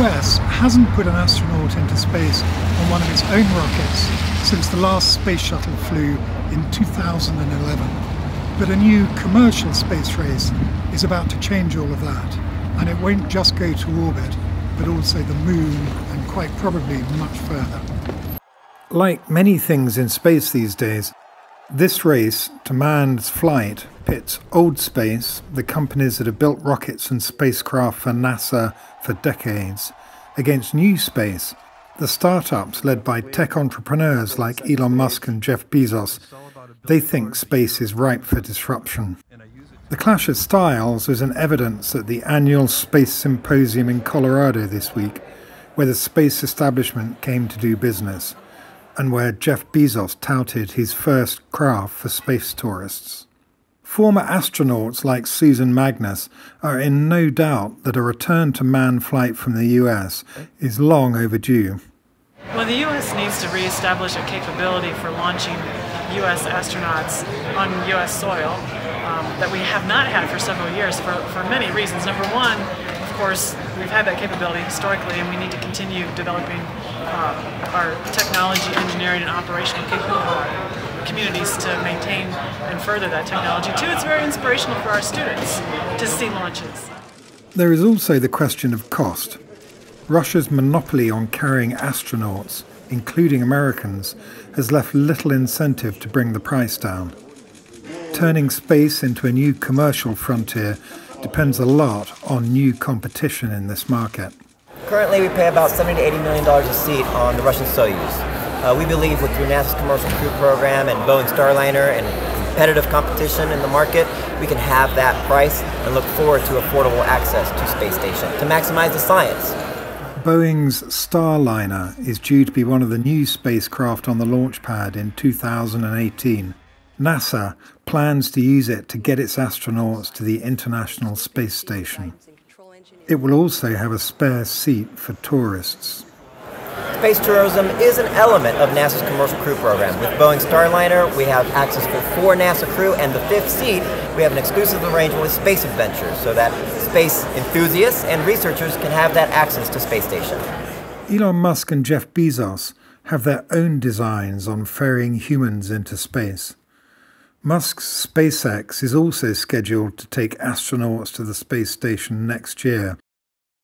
US hasn't put an astronaut into space on one of its own rockets since the last space shuttle flew in 2011. But a new commercial space race is about to change all of that, and it won't just go to orbit, but also the moon and quite probably much further. Like many things in space these days, this race to manned flight pits old space, the companies that have built rockets and spacecraft for NASA for decades, against new space, the startups led by tech entrepreneurs like Elon Musk and Jeff Bezos. They think space is ripe for disruption. The clash of styles was in evidence at the annual Space Symposium in Colorado this week, where the space establishment came to do business, and where Jeff Bezos touted his first craft for space tourists. Former astronauts like Susan Magnus are in no doubt that a return to manned flight from the US is long overdue. Well, the US needs to reestablish a capability for launching US astronauts on US soil that we have not had for several years for many reasons. Number one, of course, we've had that capability historically, and we need to continue developing our technology, engineering, and operational communities to maintain and further that technology. Two, it's very inspirational for our students to see launches. There is also the question of cost. Russia's monopoly on carrying astronauts, including Americans, has left little incentive to bring the price down. Turning space into a new commercial frontier depends a lot on new competition in this market. Currently, we pay about $70 to $80 million a seat on the Russian Soyuz. We believe through NASA's Commercial Crew Program and Boeing Starliner and competitive competition in the market, we can have that price and look forward to affordable access to space station to maximize the science. Boeing's Starliner is due to be one of the new spacecraft on the launch pad in 2018. NASA plans to use it to get its astronauts to the International Space Station. It will also have a spare seat for tourists. Space tourism is an element of NASA's Commercial Crew Program. With Boeing Starliner, we have access for 4 NASA crew, and the 5th seat, we have an exclusive arrangement with Space Adventures so that space enthusiasts and researchers can have that access to space station. Elon Musk and Jeff Bezos have their own designs on ferrying humans into space. Musk's SpaceX is also scheduled to take astronauts to the space station next year.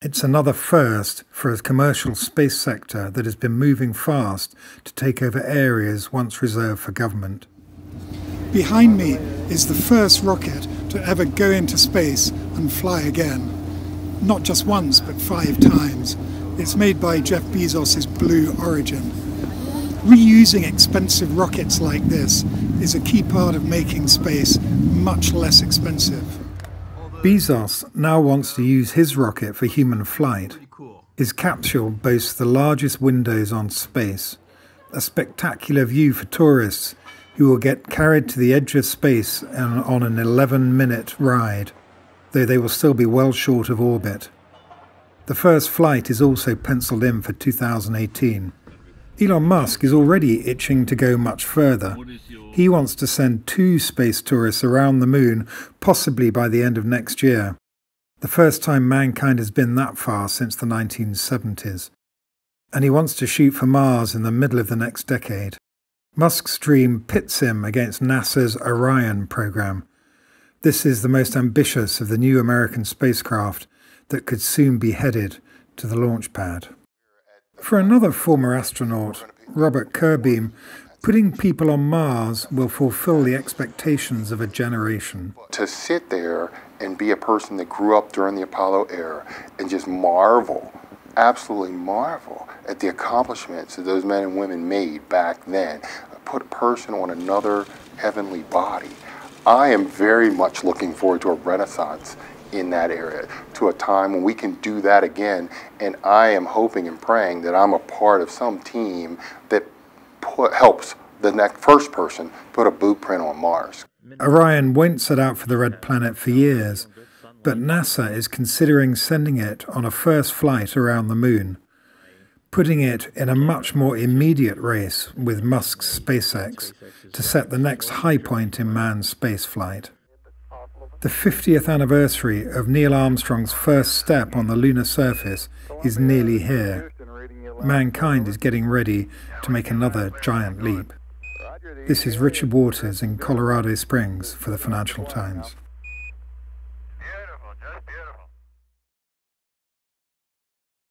It's another first for a commercial space sector that has been moving fast to take over areas once reserved for government. Behind me is the first rocket to ever go into space and fly again. Not just once, but 5 times. It's made by Jeff Bezos' Blue Origin. Reusing expensive rockets like this is a key part of making space much less expensive. Bezos now wants to use his rocket for human flight. His capsule boasts the largest windows on space, a spectacular view for tourists who will get carried to the edge of space on an 11-minute ride, though they will still be well short of orbit. The first flight is also penciled in for 2018. Elon Musk is already itching to go much further. He wants to send 2 space tourists around the moon, possibly by the end of next year. The first time mankind has been that far since the 1970s. And he wants to shoot for Mars in the middle of the next decade. Musk's dream pits him against NASA's Orion program. This is the most ambitious of the new American spacecraft that could soon be headed to the launch pad. For another former astronaut, Robert Curbeam, putting people on Mars will fulfill the expectations of a generation. To sit there and be a person that grew up during the Apollo era and just marvel, absolutely marvel at the accomplishments that those men and women made back then, put a person on another heavenly body. I am very much looking forward to a renaissance in that area, to a time when we can do that again, and I am hoping and praying that I'm a part of some team that helps the next first person put a blueprint on Mars. Orion won't set out for the Red Planet for years, but NASA is considering sending it on a first flight around the moon, putting it in a much more immediate race with Musk's SpaceX to set the next high point in manned spaceflight. The 50th anniversary of Neil Armstrong's first step on the lunar surface is nearly here. Mankind is getting ready to make another giant leap. This is Richard Waters in Colorado Springs for the Financial Times.